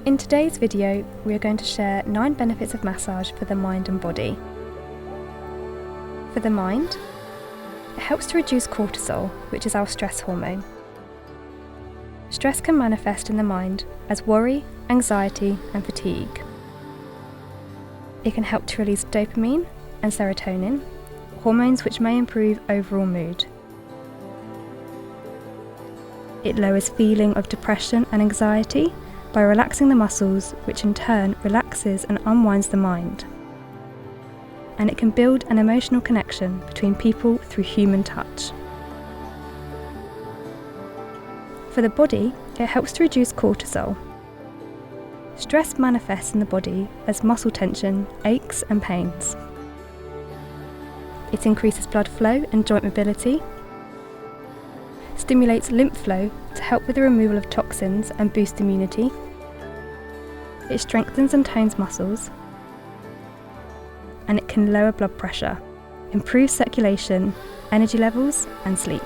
In today's video, we are going to share 9 benefits of massage for the mind and body. For the mind, it helps to reduce cortisol, which is our stress hormone. Stress can manifest in the mind as worry, anxiety, and fatigue. It can help to release dopamine and serotonin, hormones which may improve overall mood. It lowers feeling of depression and anxiety by relaxing the muscles, which in turn relaxes and unwinds the mind. And it can build an emotional connection between people through human touch. For the body, it helps to reduce cortisol. Stress manifests in the body as muscle tension, aches and pains. It increases blood flow and joint mobility, stimulates lymph flow to help with the removal of toxins and boost immunity. It strengthens and tones muscles, and it can lower blood pressure, improve circulation, energy levels and sleep.